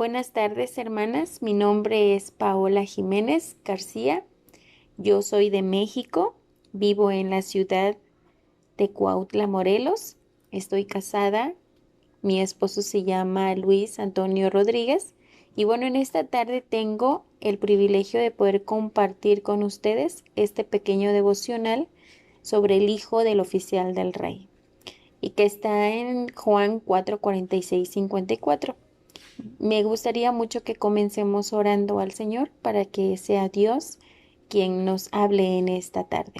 Buenas tardes, hermanas. Mi nombre es Paola Jiménez García. Yo soy de México. Vivo en la ciudad de Cuautla, Morelos. Estoy casada. Mi esposo se llama Luis Antonio Rodríguez. Y bueno, en esta tarde tengo el privilegio de poder compartir con ustedes este pequeño devocional sobre el Hijo del Oficial del Rey y que está en Juan 4:46-54. Me gustaría mucho que comencemos orando al Señor para que sea Dios quien nos hable en esta tarde.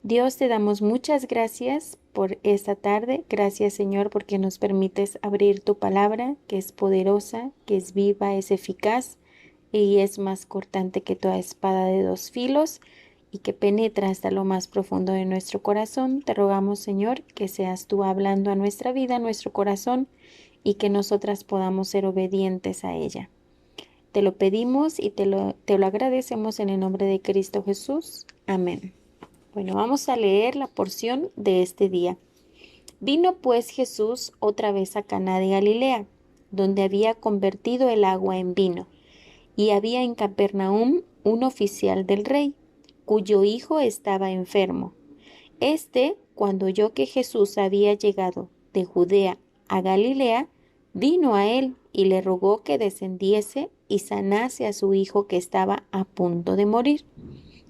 Dios, te damos muchas gracias por esta tarde. Gracias, Señor, porque nos permites abrir tu palabra, que es poderosa, que es viva, es eficaz y es más cortante que toda espada de dos filos y que penetra hasta lo más profundo de nuestro corazón. Te rogamos, Señor, que seas tú hablando a nuestra vida, a nuestro corazón, y que nosotras podamos ser obedientes a ella. Te lo pedimos y te lo agradecemos en el nombre de Cristo Jesús. Amén. Bueno, vamos a leer la porción de este día. Vino pues Jesús otra vez a Caná de Galilea, donde había convertido el agua en vino. Y había en Capernaum un oficial del rey, cuyo hijo estaba enfermo. Cuando oyó que Jesús había llegado de Judea a Galilea, vino a él y le rogó que descendiese y sanase a su hijo que estaba a punto de morir.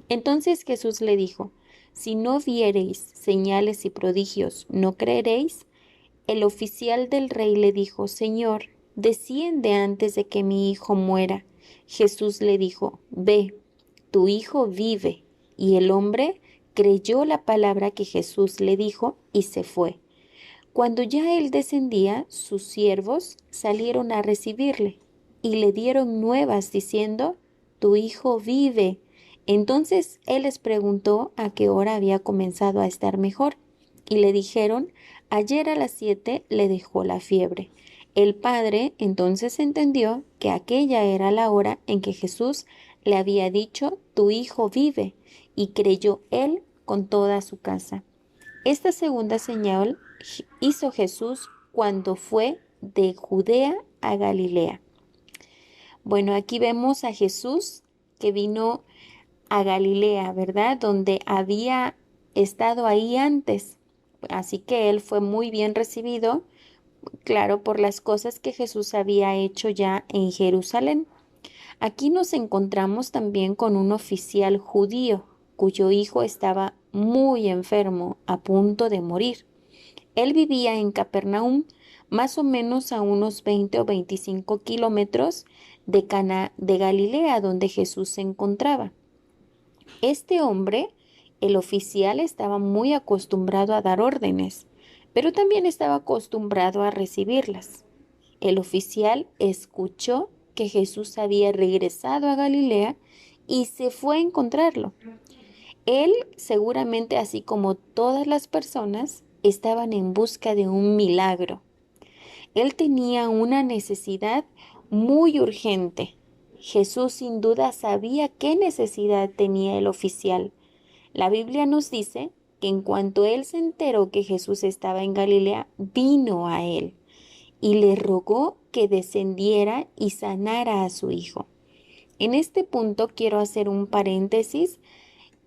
Entonces Jesús le dijo: Si no viereis señales y prodigios, ¿no creeréis? El oficial del rey le dijo: Señor, desciende antes de que mi hijo muera. Jesús le dijo: Ve, tu hijo vive. Y el hombre creyó la palabra que Jesús le dijo y se fue. Cuando ya él descendía, sus siervos salieron a recibirle y le dieron nuevas diciendo: Tu hijo vive. Entonces él les preguntó a qué hora había comenzado a estar mejor, y le dijeron: Ayer a las 7 le dejó la fiebre. El padre entonces entendió que aquella era la hora en que Jesús le había dicho: Tu hijo vive, y creyó él con toda su casa. Esta segunda señal hizo Jesús cuando fue de Judea a Galilea. Bueno, aquí vemos a Jesús que vino a Galilea, ¿verdad? Donde había estado ahí antes. Así que él fue muy bien recibido, claro, por las cosas que Jesús había hecho ya en Jerusalén. Aquí nos encontramos también con un oficial judío cuyo hijo estaba muy enfermo, a punto de morir. Él vivía en Capernaum, más o menos a unos 20 o 25 kilómetros de Caná de Galilea, donde Jesús se encontraba. Este hombre, el oficial, estaba muy acostumbrado a dar órdenes, pero también estaba acostumbrado a recibirlas. El oficial escuchó que Jesús había regresado a Galilea y se fue a encontrarlo. Él, seguramente así como todas las personas, estaban en busca de un milagro. Él tenía una necesidad muy urgente. Jesús sin duda sabía qué necesidad tenía el oficial. La Biblia nos dice que en cuanto él se enteró que Jesús estaba en Galilea, vino a él y le rogó que descendiera y sanara a su hijo. En este punto quiero hacer un paréntesis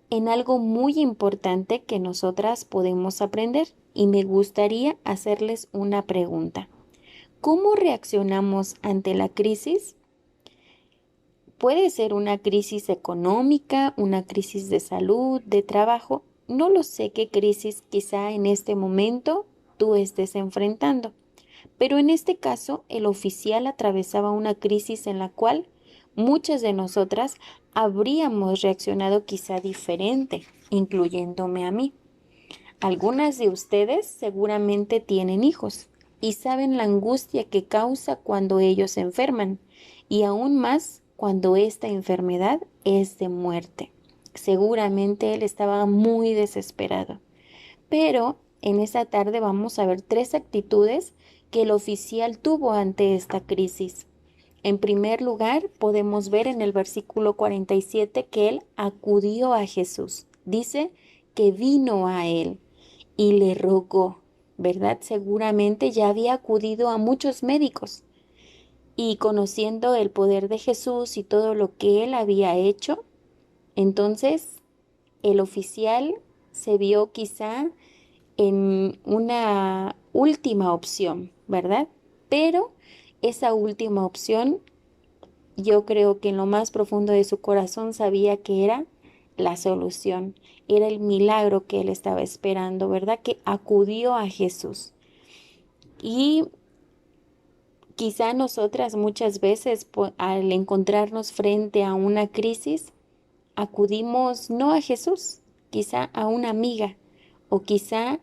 en algo muy importante que nosotras podemos aprender, y me gustaría hacerles una pregunta. ¿Cómo reaccionamos ante la crisis? Puede ser una crisis económica, una crisis de salud, de trabajo. No lo sé qué crisis quizá en este momento tú estés enfrentando. Pero en este caso, el oficial atravesaba una crisis en la cual muchas de nosotras habríamos reaccionado quizá diferente, incluyéndome a mí. Algunas de ustedes seguramente tienen hijos y saben la angustia que causa cuando ellos se enferman, y aún más cuando esta enfermedad es de muerte. Seguramente él estaba muy desesperado. Pero en esta tarde vamos a ver tres actitudes que el oficial tuvo ante esta crisis. En primer lugar, podemos ver en el versículo 47 que él acudió a Jesús. Dice que vino a él y le rogó, ¿verdad? Seguramente ya había acudido a muchos médicos, Y conociendo el poder de Jesús y todo lo que él había hecho, entonces el oficial se vio quizá en una última opción, ¿verdad? Pero esa última opción, yo creo que en lo más profundo de su corazón sabía que era la solución, era el milagro que él estaba esperando, ¿verdad? Que acudió a Jesús. Y quizá nosotras muchas veces al encontrarnos frente a una crisis, acudimos no a Jesús, quizá a una amiga, o quizá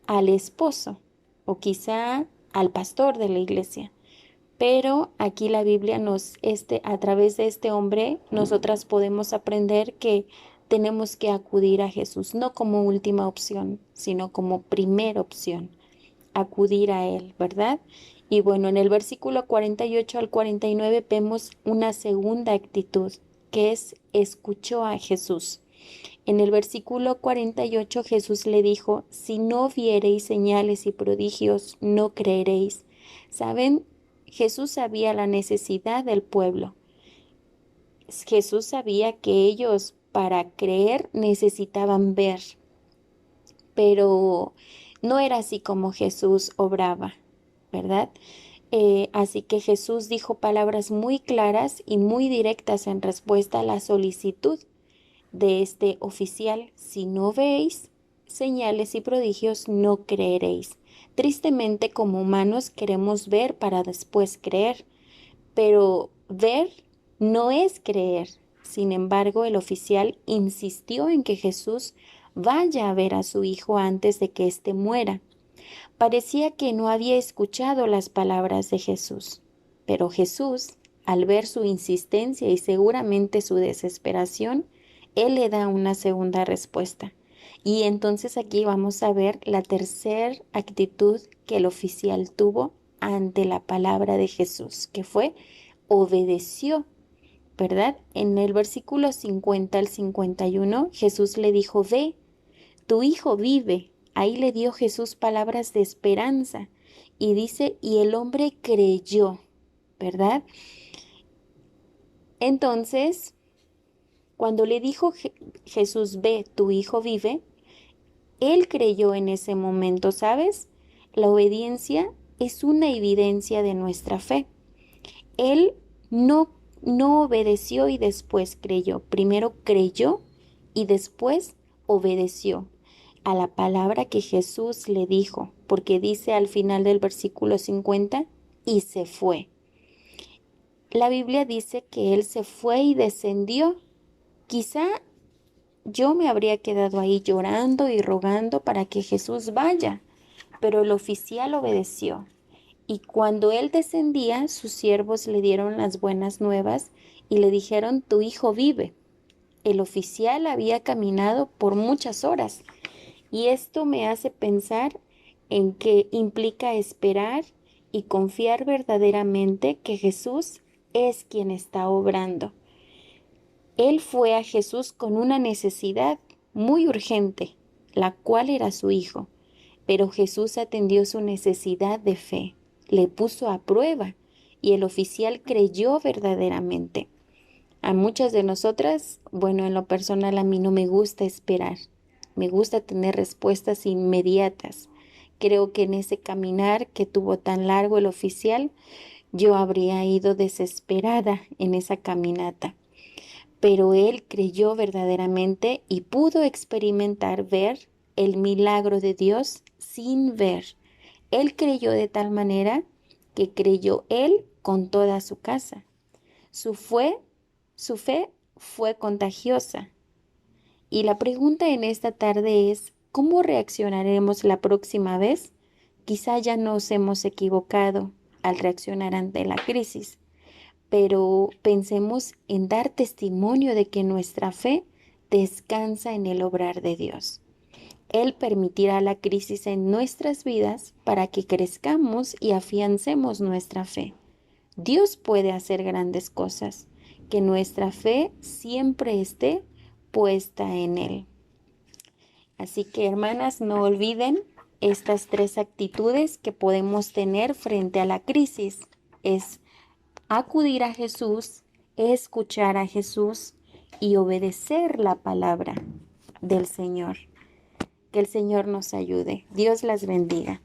al esposo, o quizá al pastor de la iglesia. Pero aquí la Biblia a través de este hombre, nosotras podemos aprender que tenemos que acudir a Jesús, no como última opción, sino como primera opción, acudir a Él, ¿verdad? Y bueno, en el versículo 48 al 49 vemos una segunda actitud, que es escuchó a Jesús. En el versículo 48 Jesús le dijo, si no viereis señales y prodigios, no creeréis. ¿Saben? Jesús sabía la necesidad del pueblo. Jesús sabía que ellos para creer necesitaban ver, pero no era así como Jesús obraba, ¿verdad? Así que Jesús dijo palabras muy claras y muy directas en respuesta a la solicitud de este oficial. Si no veis señales y prodigios, no creeréis. Tristemente, como humanos queremos ver para después creer, pero ver no es creer. Sin embargo, el oficial insistió en que Jesús vaya a ver a su hijo antes de que éste muera. Parecía que no había escuchado las palabras de Jesús, pero Jesús, al ver su insistencia y seguramente su desesperación, él le da una segunda respuesta. Y entonces aquí vamos a ver la tercera actitud que el oficial tuvo ante la palabra de Jesús, que fue obedeció, ¿verdad? En el versículo 50 al 51, Jesús le dijo, ve, tu hijo vive. Ahí le dio Jesús palabras de esperanza y dice, y el hombre creyó, ¿verdad? Entonces, cuando le dijo Jesús, ve, tu hijo vive, él creyó en ese momento, ¿sabes? La obediencia es una evidencia de nuestra fe. Él no obedeció y después creyó. Primero creyó y después obedeció a la palabra que Jesús le dijo, porque dice al final del versículo 50, y se fue. La Biblia dice que él se fue y descendió. Quizá yo me habría quedado ahí llorando y rogando para que Jesús vaya, pero el oficial obedeció. Y cuando él descendía, sus siervos le dieron las buenas nuevas y le dijeron, tu hijo vive. El oficial había caminado por muchas horas y esto me hace pensar en que implica esperar y confiar verdaderamente que Jesús es quien está obrando. Él fue a Jesús con una necesidad muy urgente, la cual era su hijo, pero Jesús atendió su necesidad de fe, le puso a prueba y el oficial creyó verdaderamente. A muchas de nosotras, bueno, en lo personal a mí no me gusta esperar, me gusta tener respuestas inmediatas. Creo que en ese caminar que tuvo tan largo el oficial, yo habría ido desesperada en esa caminata. Pero él creyó verdaderamente y pudo experimentar ver el milagro de Dios sin ver. Él creyó de tal manera que creyó él con toda su casa. Su su fe fue contagiosa. Y la pregunta en esta tarde es, ¿cómo reaccionaremos la próxima vez? Quizá ya nos hemos equivocado al reaccionar ante la crisis, pero pensemos en dar testimonio de que nuestra fe descansa en el obrar de Dios. Él permitirá la crisis en nuestras vidas para que crezcamos y afiancemos nuestra fe. Dios puede hacer grandes cosas, que nuestra fe siempre esté puesta en Él. Así que, hermanas, no olviden estas tres actitudes que podemos tener frente a la crisis. Es acudir a Jesús, escuchar a Jesús y obedecer la palabra del Señor. Que el Señor nos ayude. Dios las bendiga.